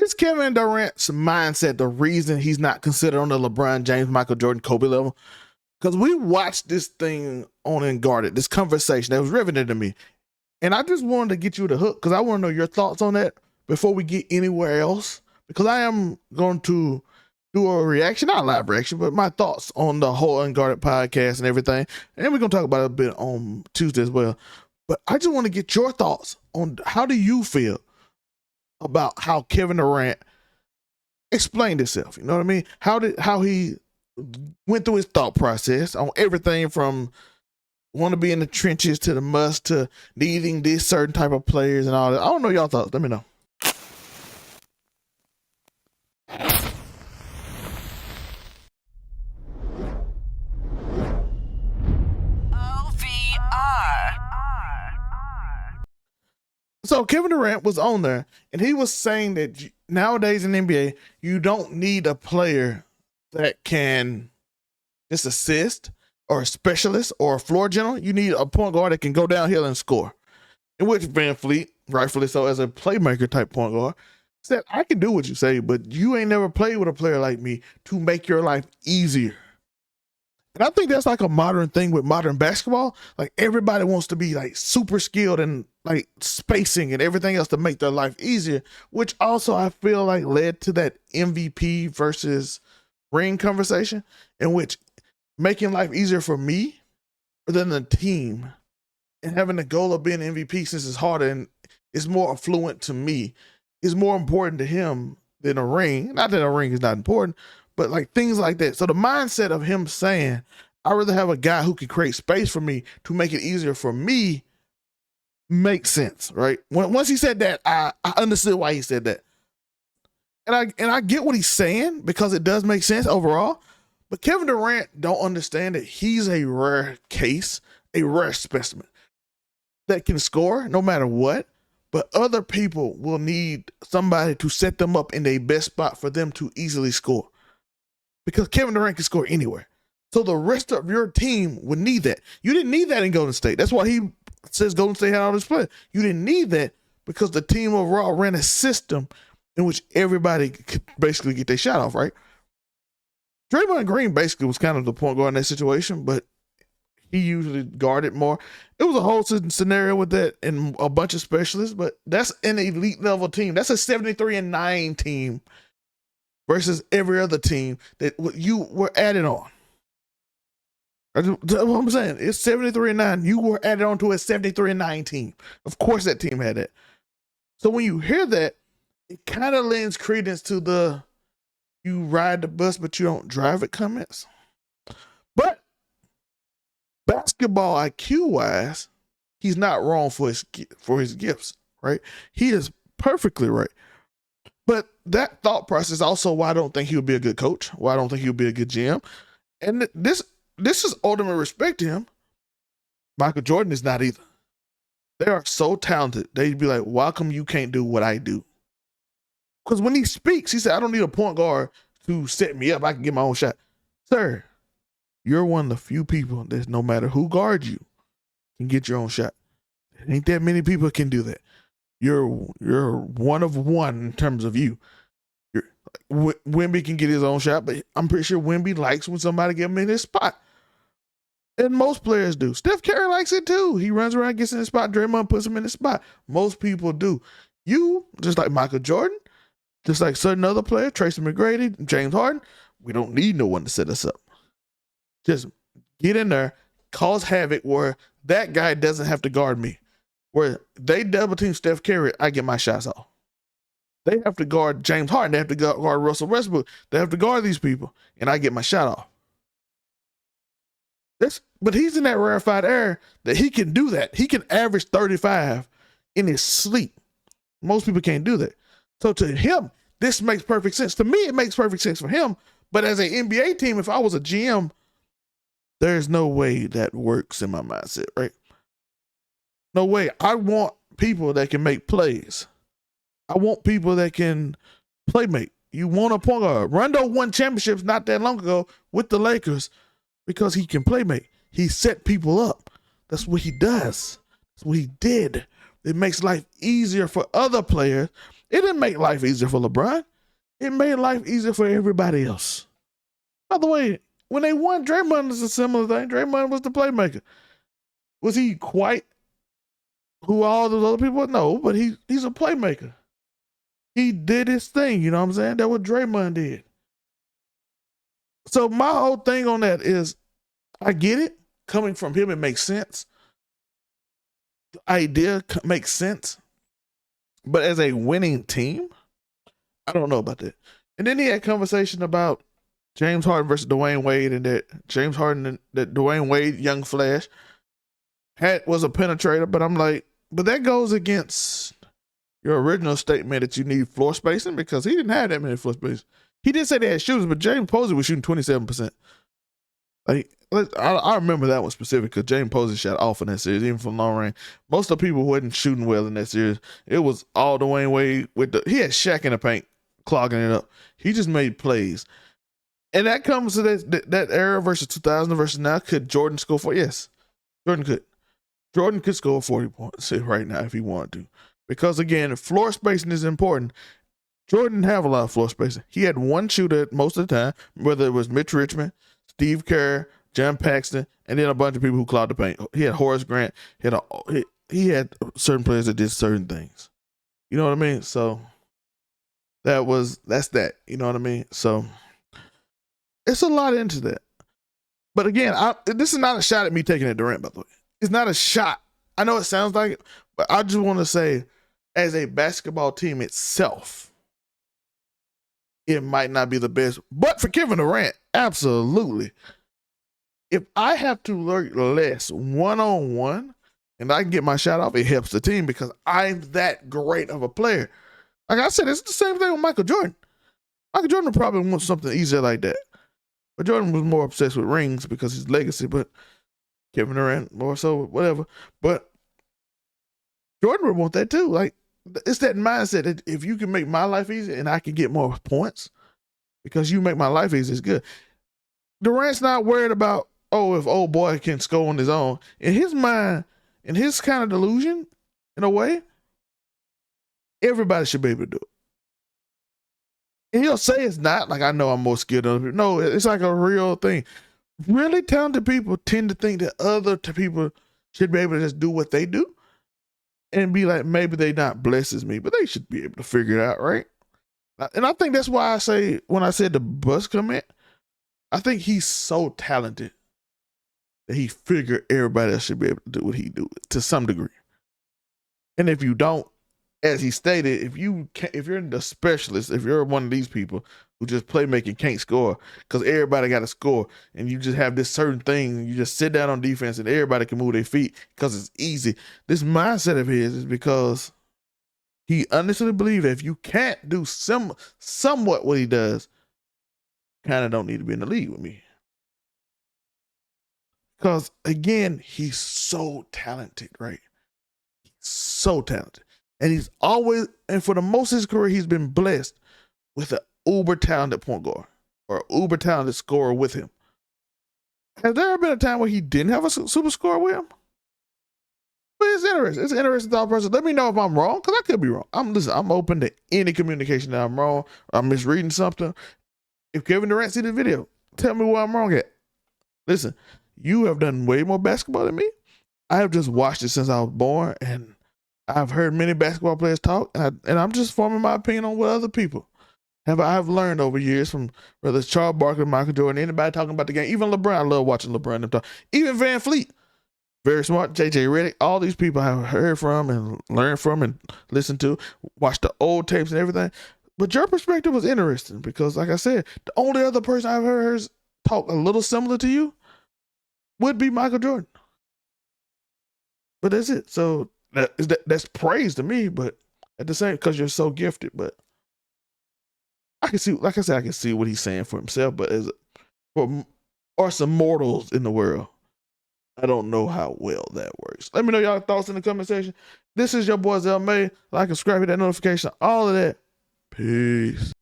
Is Kevin Durant's mindset the reason he's not considered on the LeBron James, Michael Jordan, Kobe level? Because we watched this thing on Unguarded, this conversation that was riveting to me. And I just wanted to get you the hook because I want to know your thoughts on that before we get anywhere else. Because I am going to do a reaction, not a live reaction, but my thoughts on the whole Unguarded podcast and everything. And we're going to talk about it a bit on Tuesday as well. But I just want to get your thoughts on how do you feel about how Kevin Durant explained himself. You know what I mean? How he went through his thought process on everything from want to be in the trenches to the must to needing this certain type of players and all that. I don't know your thoughts. Let me know. So Kevin Durant was on there, and he was saying that nowadays in the NBA, you don't need a player that can just assist or a specialist or a floor general. You need a point guard that can go downhill and score. In which Van Fleet, rightfully so, as a playmaker type point guard, said, I can do what you say, but you ain't never played with a player like me to make your life easier. And I think that's like a modern thing with modern basketball. Like everybody wants to be like super skilled and like spacing and everything else to make their life easier, which also I feel like led to that MVP versus ring conversation, in which making life easier for me than the team and having the goal of being MVP, since it's harder and it's more affluent to me, is more important to him than a ring. Not that a ring is not important, but like things like that. So the mindset of him saying, I'd rather have a guy who can create space for me to make it easier for me makes sense, right? Once he said that, I understood why he said that. And I get what he's saying because it does make sense overall. But Kevin Durant don't understand that he's a rare case, a rare specimen that can score no matter what. But other people will need somebody to set them up in their best spot for them to easily score. Because Kevin Durant can score anywhere. So the rest of your team would need that. You didn't need that in Golden State. That's why he says Golden State had all this play. You didn't need that because the team overall ran a system in which everybody could basically get their shot off, right? Draymond Green basically was kind of the point guard in that situation, but he usually guarded more. It was a whole scenario with that and a bunch of specialists, but that's an elite level team. That's a 73-9 team versus every other team that you were added on. That's what I'm saying. It's 73-9. You were added on to a 73-9 team. Of course that team had that. So when you hear that, it kind of lends credence to the you ride the bus but you don't drive it comments. But basketball IQ wise, he's not wrong for his gifts, right? He is perfectly right. But that thought process also why I don't think he would be a good coach, why I don't think he would be a good GM. And this is ultimate respect to him. Michael Jordan is not either. They are so talented. They'd be like, why come you can't do what I do? Because when he speaks, he said, I don't need a point guard to set me up. I can get my own shot. Sir, you're one of the few people that no matter who guards you can get your own shot. Ain't that many people can do that. You're one of one in terms of you. Wemby can get his own shot, but I'm pretty sure Wemby likes when somebody get him in his spot. And most players do. Steph Curry likes it too. He runs around, gets in his spot. Draymond puts him in his spot. Most people do. You, just like Michael Jordan, just like certain other players, Tracy McGrady, James Harden, we don't need no one to set us up. Just get in there, cause havoc where that guy doesn't have to guard me. Where they double team Steph Curry, I get my shots off. They have to guard James Harden. They have to guard Russell Westbrook. They have to guard these people, and I get my shot off. But he's in that rarefied air that he can do that. He can average 35 in his sleep. Most people can't do that. So to him, this makes perfect sense. To me, it makes perfect sense for him. But as an NBA team, if I was a GM, there's no way that works in my mindset, right? No way. I want people that can make plays. I want people that can playmate. You want a point guard. Rondo won championships not that long ago with the Lakers because he can playmate. He set people up. That's what he does. That's what he did. It makes life easier for other players. It didn't make life easier for LeBron. It made life easier for everybody else. By the way, when they won, Draymond was a similar thing. Draymond was the playmaker. Was he quite who all those other people were? No, but he's a playmaker. He did his thing, you know what I'm saying? That's what Draymond did. So my whole thing on that is, I get it. Coming from him, it makes sense. The idea makes sense. But as a winning team, I don't know about that. And then he had conversation about James Harden versus Dwayne Wade, and that James Harden and that Dwayne Wade, young flash, was a penetrator. But I'm like, but that goes against your original statement that you need floor spacing, because he didn't have that many floor spaces. He did say they had shooters, but James Posey was shooting 27%. Like, I remember that one specific because James Posey shot off in that series, even from long range. Most of the people wasn't shooting well in that series. It was all Dwayne Wade he had Shaq in the paint, clogging it up. He just made plays. And that comes to that era versus 2000 versus now. Could Jordan score 40? Yes, Jordan could. Jordan could score 40 points right now if he wanted to. Because, again, floor spacing is important. Jordan didn't have a lot of floor spacing. He had one shooter most of the time, whether it was Mitch Richmond, Steve Kerr, John Paxton, and then a bunch of people who clogged the paint. He had Horace Grant. He had certain players that did certain things. You know what I mean? So that's that. You know what I mean? So it's a lot into that. But again, this is not a shot at me taking at Durant, by the way. It's not a shot. I know it sounds like it, but I just want to say, as a basketball team itself, it might not be the best. But for Kevin Durant, absolutely. If I have to learn less one-on-one and I can get my shot off, it helps the team because I'm that great of a player. Like I said, it's the same thing with Michael Jordan. Michael Jordan probably wants something easier like that. But Jordan was more obsessed with rings because his legacy, but Kevin Durant more so, whatever. But Jordan would want that too. Like, it's that mindset that if you can make my life easy and I can get more points because you make my life easy, it's good. Durant's not worried about, if old boy can score on his own. In his mind, in his kind of delusion, in a way, everybody should be able to do it. And he'll say it's not, like, I know I'm more skilled than other people. No, it's like a real thing. Really talented people tend to think that other people should be able to just do what they do and be like, maybe they not blessed as me, but they should be able to figure it out, right? And I think that's why I say, when I said the bus comment, I think he's so talented that he figured everybody else should be able to do what he do to some degree. And if you don't, as he stated, if you're the specialist, if you're one of these people who just playmaking can't score because everybody got to score, and you just have this certain thing, and you just sit down on defense and everybody can move their feet because it's easy. This mindset of his is because he honestly believes that if you can't do somewhat what he does, kind of don't need to be in the league with me. Because, again, he's so talented, right? He's so talented. And he's always, and for the most of his career, he's been blessed with an uber talented point guard or uber talented scorer with him. Has there ever been a time where he didn't have a super scorer with him? But it's interesting. It's an interesting thought process. Let me know if I'm wrong, because I could be wrong. I'm open to any communication that I'm wrong, or I'm misreading something. If Kevin Durant see the video, tell me where I'm wrong at. Listen, you have done way more basketball than me. I have just watched it since I was born, and I've heard many basketball players talk, and I'm just forming my opinion on what other people I've learned over years, from whether it's Charles Barkley, Michael Jordan, anybody talking about the game. Even LeBron, I love watching LeBron them talk. Even Van Fleet, very smart. JJ Redick, all these people I've heard from and learned from and listened to, watched the old tapes and everything. But your perspective was interesting because, like I said, the only other person I've heard talk a little similar to you would be Michael Jordan. But that's it. So that's praise to me, but at the same, because you're so gifted. But I can see, like I said, I can see what he's saying for himself. But for some mortals in the world, I don't know how well that works. Let me know y'all thoughts in the comment section. This is your boy Zell May. Like and subscribe, hit that notification, all of that. Peace.